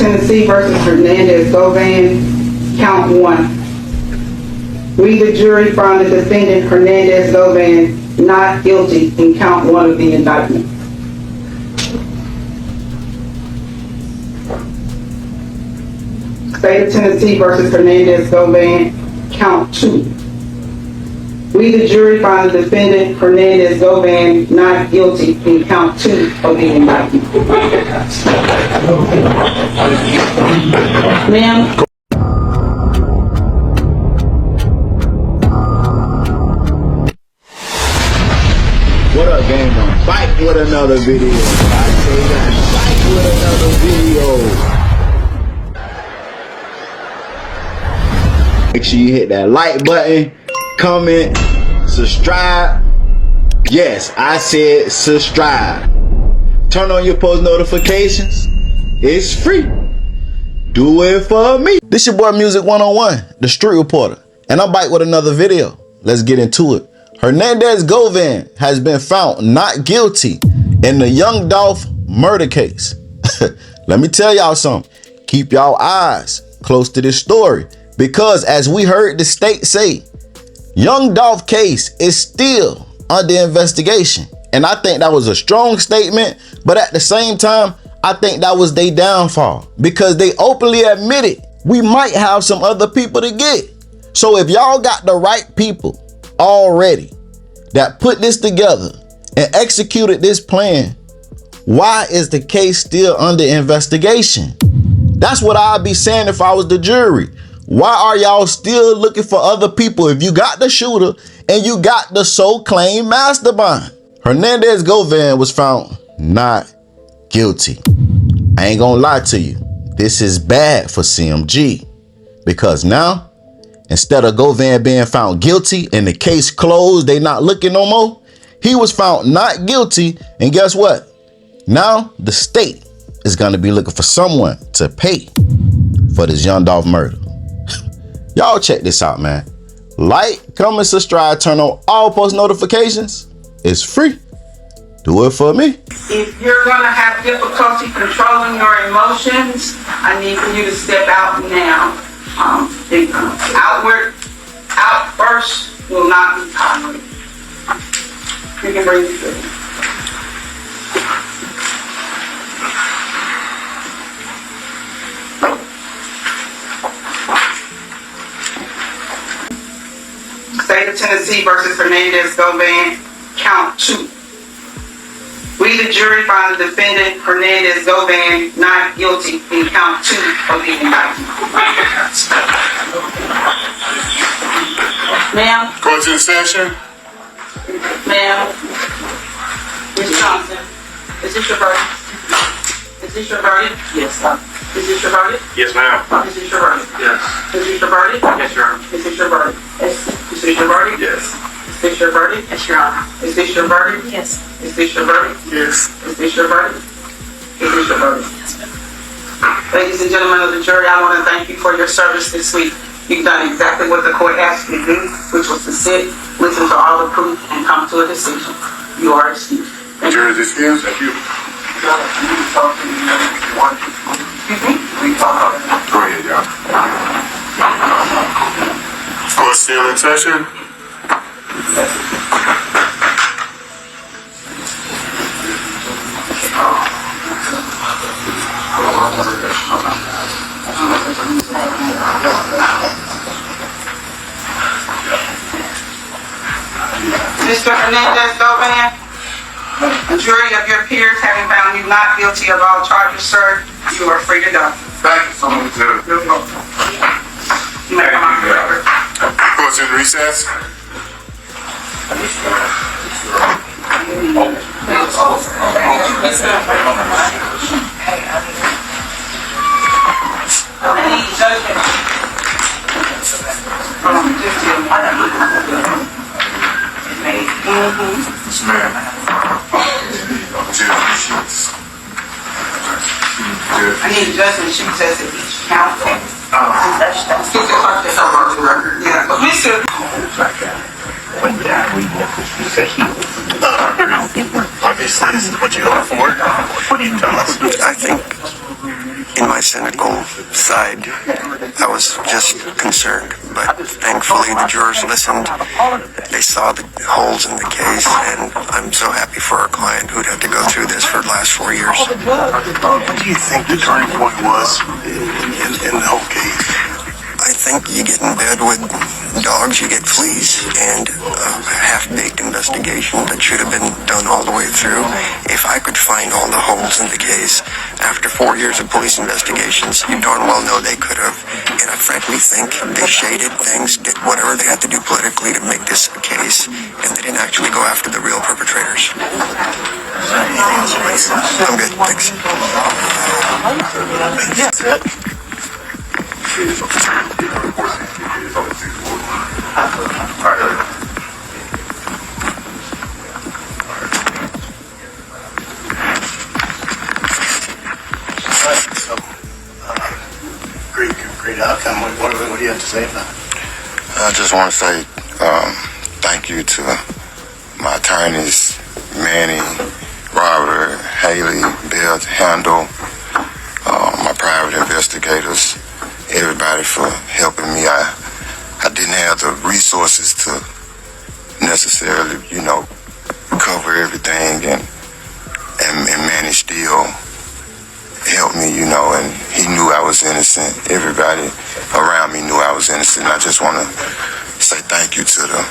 Tennessee versus Hernandez, Govan, count 1. We, the jury, found the defendant Hernandez, Govan, not guilty in count 1 of the indictment. State of Tennessee versus Hernandez, Govan, count 2. We, the jury, find the defendant Hernandez, Govan, not guilty in count 2 of the indictment. Ma'am. What up, gang? I'm back with another video. I say that, back with another video. Make sure you hit that like button, comment, subscribe. Yes, I said subscribe. Turn on your post notifications. It's free. Do it for me. This your boy Music 101, the street reporter, and I'm back with another video. Let's get into it. Hernandez Govan has been found not guilty in the young Dolph murder case. Let me tell y'all something. Keep y'all eyes close to this story, because as we heard the state say, young Dolph case is still under investigation. And I think that was a strong statement, but at the same time, I think that was their downfall, because they openly admitted we might have some other people to get. So if y'all got the right people already that put this together and executed this plan, why is the case still under investigation? That's what I'd be saying if I was the jury. Why are y'all still looking for other people if you got the shooter and you got the so-claimed mastermind? Hernandez Govan was found not guilty. I ain't gonna lie to you. This is bad for CMG, because now, instead of Govan being found guilty and the case closed, they not looking no more, he was found not guilty, and guess what? Now the state is gonna be looking for someone to pay for this young Dolph murder. Y'all check this out, man. Like, comment, subscribe, turn on all post notifications. It's free. Do it for me. If you're going to have difficulty controlling your emotions, I need for you to step out now. Outbursts will not be tolerated. You can breathe through. State of Tennessee versus Hernandez Govan, count 2. We, the jury, find the defendant Hernandez Govan not guilty in count 2 of the indictment. Ma'am. Court in session. Ma'am. Ms. Johnson, is this your verdict? Is this your verdict? Yes, sir. Is this your verdict? Yes, ma'am. Is this your verdict? Yes. Is this your verdict? Yes, Your Honor. Is this your verdict? Is this your verdict? Yes. Is this your verdict? Yes, Your Honor. Is this your verdict? Yes. Is this your verdict? Yes. Is this your verdict? Is this your verdict? Yes, ma'am. Ladies and gentlemen of the jury, I want to thank you for your service this week. You've done exactly what the court asked you to do, which was to sit, listen to all the proof, and come to a decision. You are excused. The jury is excused. Thank you. Go ahead, y'all. Court still in session. Mr. Hernandez Govan, a jury of your peers having found you not guilty of all charges, sir, you are free to go. Thank you so much, Judge. You may come on the record. Court's in recess. Yes, ma'am. Judge sheets. I need judgment sheets as to each count. That's the clerk to help on the record. Yeah, but we should. When we walk this piece of heat. Obviously, this is what you hope for. What do you tell us? I think taking my cynical side. I was just concerned, but thankfully the jurors listened. They saw the holes in the case, and I'm so happy for our client who'd had to go through this for the last 4 years. What do you think the turning point was in the whole case? I think you get in bed with dogs, you get fleas, and a half-baked investigation that should have been done all the way through. If I could find all the holes in the case after 4 years of police investigations, you darn well know they could have. And I frankly think they shaded things, did whatever they had to do politically to make this a case, and they didn't actually go after the real perpetrators. I'm good, thanks. Great outcome. What do you have to say about it? I just want to say thank you to my attorneys, Manny, Robert, Haley, Bill, Handel, my private investigators, everybody for helping me. I didn't have the resources to necessarily, cover everything, and Manny still helped me, and he knew I was innocent. Everybody around me knew I was innocent. I just want to say thank you to the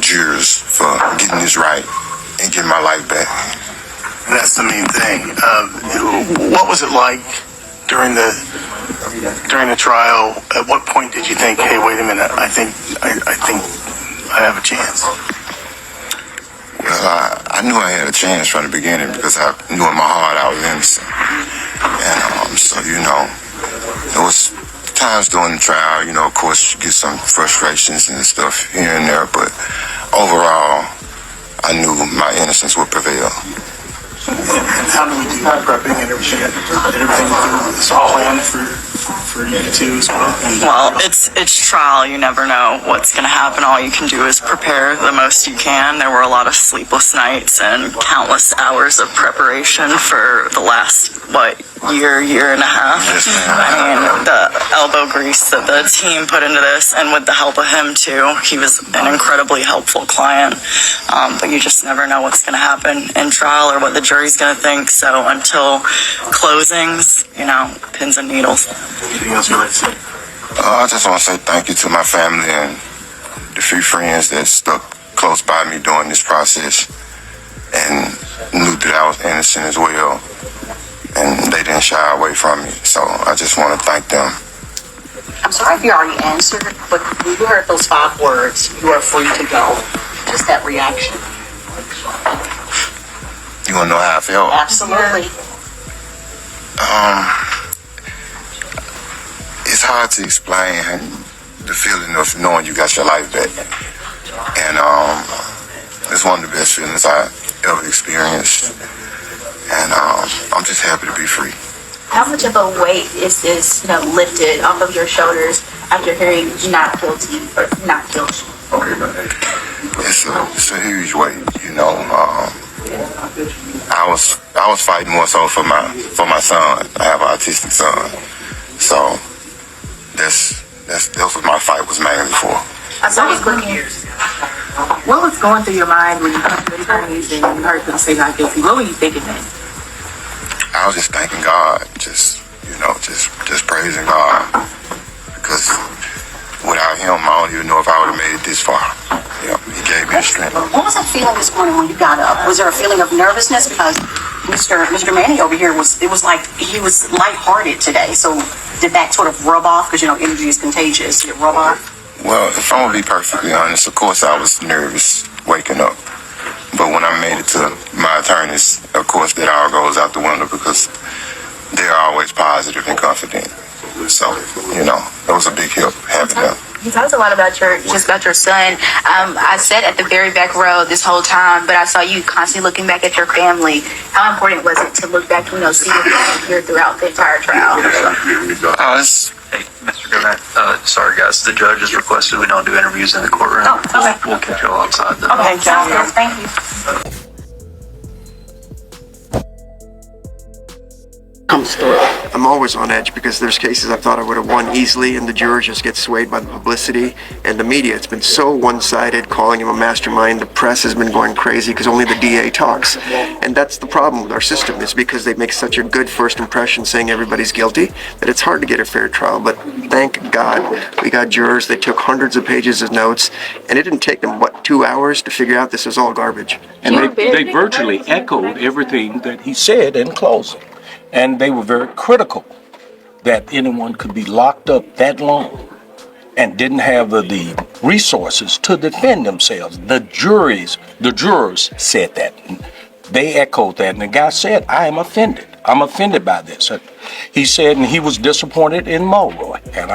jurors for getting this right and getting my life back. That's the main thing. What was it like during the trial? At what point did you think, hey, wait a minute, I think I have a chance? Well, I knew I had a chance from the beginning because I knew in my heart I was innocent. And so, there was times during the trial, of course, you get some frustrations and stuff here and there, but overall, I knew my innocence would prevail. And how do we do prepping and everything? Did everything do this all planned for you two as well? Well, it's trial. You never know what's going to happen. All you can do is prepare the most you can. There were a lot of sleepless nights and countless hours of preparation for the last, year and a half. I mean, the elbow grease that the team put into this, and with the help of him too, he was an incredibly helpful client. But you just never know what's going to happen in trial or what the jury's going to think. So until closings, pins and needles. Anything else you'd like to say? I just want to say thank you to my family and the few friends that stuck close by me during this process and knew that I was innocent as well. And they didn't shy away from me. So I just want to thank them. I'm sorry if you already answered, but when you heard those 5 words, you are free to go. Just that reaction. You want to know how I felt? Absolutely. It's hard to explain the feeling of knowing you got your life back. And it's one of the best feelings I ever experienced. And I'm just happy to be free. How much of a weight is this, lifted off of your shoulders after hearing not guilty or not guilty? It's a huge weight, I was fighting more so for my son. I have an autistic son, so that's what my fight was mainly for. What was going through your mind when you heard the attorneys and you heard them say not guilty? What were you thinking then? I was just thanking God, just praising God, because without Him, I don't even know if I would have made it this far. He gave me the strength. What was that feeling this morning when you got up? Was there a feeling of nervousness? Because Mr. Manny over here it was like he was lighthearted today. So did that sort of rub off? Because energy is contagious. Did it rub off? Well, if I'm gonna be perfectly honest, of course I was nervous waking up. But when I made it to my attorneys, of course that all goes out the window because they're always positive and confident. So, that was a big help having them. You talked a lot about your son. I sat at the very back row this whole time, but I saw you constantly looking back at your family. How important was it to look back, see your family here throughout the entire trial? Hey, Mr. Govan, sorry guys, the judge has requested we don't do interviews in the courtroom. Oh, okay. We'll catch you all outside though. Okay, sounds good. Thank you. Comes through. I'm always on edge because there's cases I thought I would have won easily, and the jurors just get swayed by the publicity and the media. It's been so one-sided, calling him a mastermind. The press has been going crazy because only the DA talks. And that's the problem with our system, is because they make such a good first impression saying everybody's guilty that it's hard to get a fair trial. But thank God we got jurors. They took hundreds of pages of notes, and it didn't take them, 2 hours to figure out this was all garbage. And they virtually echoed everything that he said in closing. And they were very critical that anyone could be locked up that long and didn't have the resources to defend themselves. The jurors said that. They echoed that. And the guy said, I am offended. I'm offended by this. He said, and he was disappointed in Mulroy. And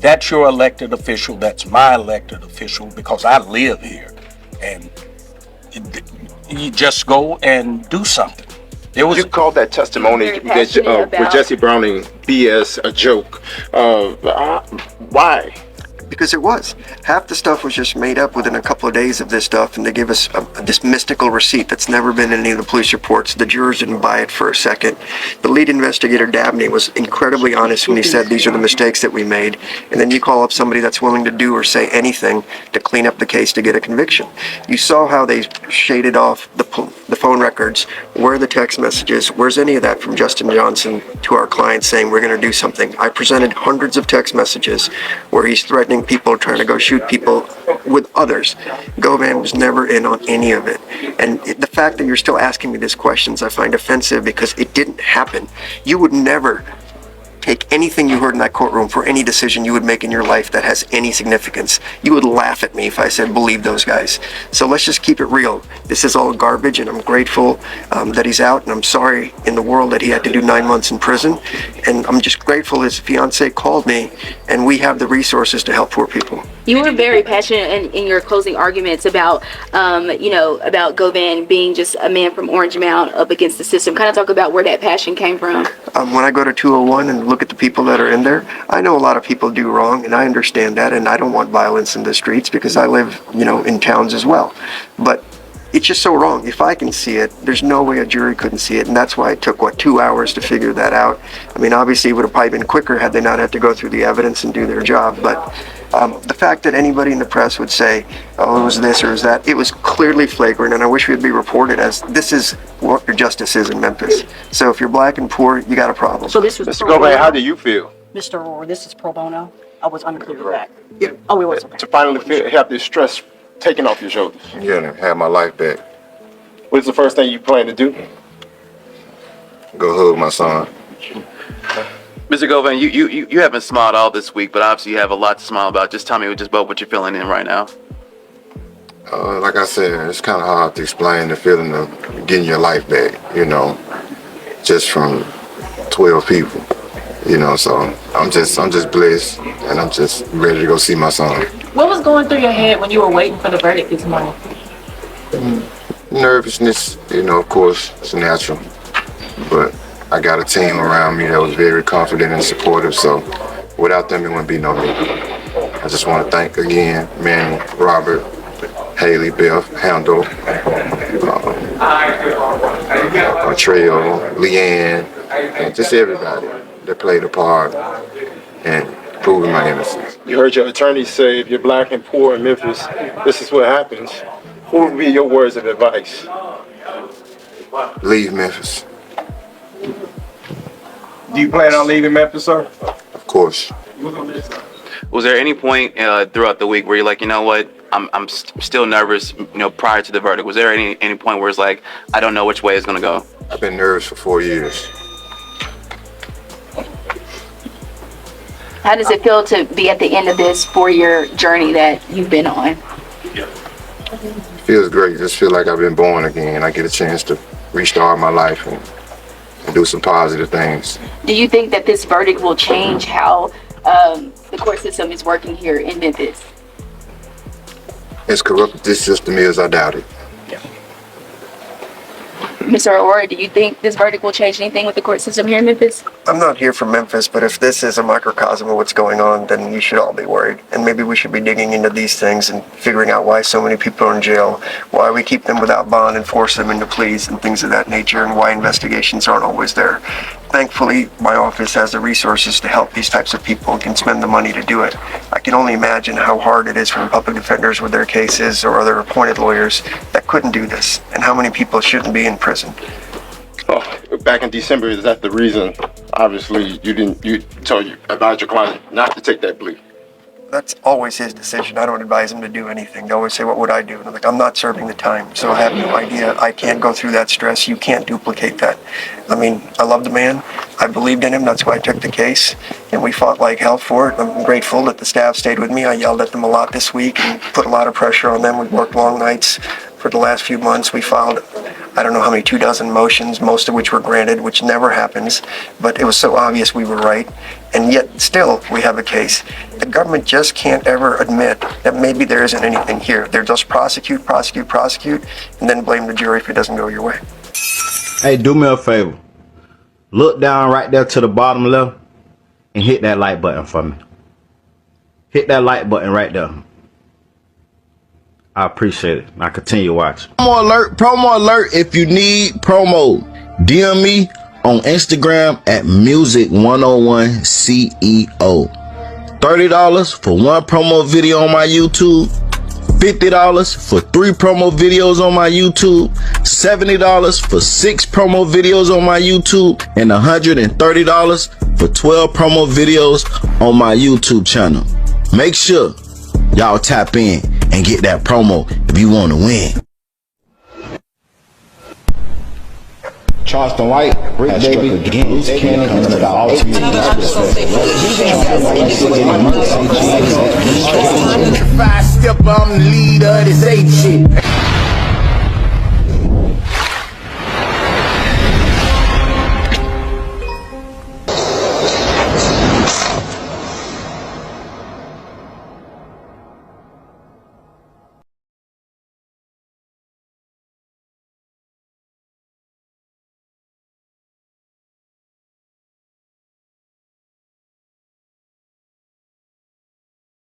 that's your elected official. That's my elected official because I live here. And you just go and do something. You called that testimony that with Jesse Browning BS a joke. Why? Because it was. Half the stuff was just made up within a couple of days of this stuff, and they gave us this mystical receipt that's never been in any of the police reports. The jurors didn't buy it for a second. The lead investigator, Dabney, was incredibly honest when he said these are the mistakes that we made, and then you call up somebody that's willing to do or say anything to clean up the case to get a conviction. You saw how they shaded off the phone records. Where are the text messages? Where's any of that from Justin Johnson to our client saying we're going to do something? I presented hundreds of text messages where he's threatening people, trying to go shoot people with others. Govan was never in on any of it. And the fact that you're still asking me these questions, I find offensive because it didn't happen. You would never take anything you heard in that courtroom for any decision you would make in your life that has any significance. You would laugh at me if I said, believe those guys. So let's just keep it real. This is all garbage, and I'm grateful that he's out, and I'm sorry in the world that he had to do 9 months in prison. And I'm just grateful his fiance called me, and we have the resources to help poor people. You were very passionate in your closing arguments about, about Govan being just a man from Orange Mound up against the system. Kind of talk about where that passion came from. When I go to 201 and look at the people that are in there, I know a lot of people do wrong, and I understand that, and I don't want violence in the streets because I live, in towns as well. But it's just so wrong. If I can see it, there's no way a jury couldn't see it, and that's why it took, 2 hours to figure that out. I mean, obviously it would have probably been quicker had they not had to go through the evidence and do their job, but the fact that anybody in the press would say, oh, it was this or it was that, it was clearly flagrant, and I wish we'd be reported as this is what your justice is in Memphis. So if you're black and poor, you got a problem. So this was Mr. Govan, how do you feel? Mr. Rohr, this is pro bono. I was unclear with that. Yeah. Oh, it was. Okay. To finally have this stress taken off your shoulders. Yeah, and have my life back. What's the first thing you plan to do? Go hug my son. Mr. Govan, you haven't smiled all this week, but obviously you have a lot to smile about. Just tell me just about what you're feeling in right now. Like I said, it's kind of hard to explain the feeling of getting your life back, just from 12 people, so I'm just blessed, and I'm just ready to go see my son. What was going through your head when you were waiting for the verdict this morning? Nervousness, of course, it's natural, but I got a team around me that was very confident and supportive, so without them, it wouldn't be no me. I just want to thank again Manny, Robert, Haley, Beth, Handel, Trail, Leanne, and just everybody that played a part in proving my innocence. You heard your attorney say if you're black and poor in Memphis, this is what happens. What would be your words of advice? Leave Memphis. Do you plan on leaving Memphis, sir? Of course. Was there any point throughout the week where you're like, you know what, I'm still nervous, prior to the verdict? Was there any point where it's like, I don't know which way it's going to go? I've been nervous for 4 years. How does it feel to be at the end of this 4-year journey that you've been on? Feels great. Just feel like I've been born again. I get a chance to restart my life and do some positive things. Do you think that this verdict will change how the court system is working here in Memphis? As corrupt as this system is, I doubt it. Mr. Aurora, do you think this verdict will change anything with the court system here in Memphis? I'm not here from Memphis, but if this is a microcosm of what's going on, then you should all be worried. And maybe we should be digging into these things and figuring out why so many people are in jail, why we keep them without bond and force them into pleas and things of that nature, and why investigations aren't always there. Thankfully, my office has the resources to help these types of people and can spend the money to do it. I can only imagine how hard it is for public defenders with their cases or other appointed lawyers that couldn't do this, and how many people shouldn't be in prison. Oh, back in December, is that the reason? Obviously, you advised your client not to take that plea. That's always his decision. I don't advise him to do anything. They always say, what would I do? And I'm like, I'm not serving the time, so I have no idea. I can't go through that stress. You can't duplicate that. I mean, I love the man. I believed in him. That's why I took the case, and we fought like hell for it. I'm grateful that the staff stayed with me. I yelled at them a lot this week and put a lot of pressure on them. We worked long nights for the last few months. We filed, I don't know how many, 24 motions, most of which were granted, which never happens, but it was so obvious we were right, and yet still we have a case. The government just can't ever admit that maybe there isn't anything here. They're just prosecute, and then blame the jury if it doesn't go your way. Hey, do me a favor. Look down right there to the bottom left and hit that like button for me. Hit that like button right there. I appreciate it. Now continue watching. Promo alert if you need promo. DM me on Instagram at music101CEO. $30 for one promo video on my YouTube. $50 for 3 promo videos on my YouTube. $70 for 6 promo videos on my YouTube. And $130 for 12 promo videos on my YouTube channel. Make sure y'all tap in and get that promo if you want to win. Charleston White, Rick Baby, again, comes to the ultimate Five step, I'm the leader of this 8 shit.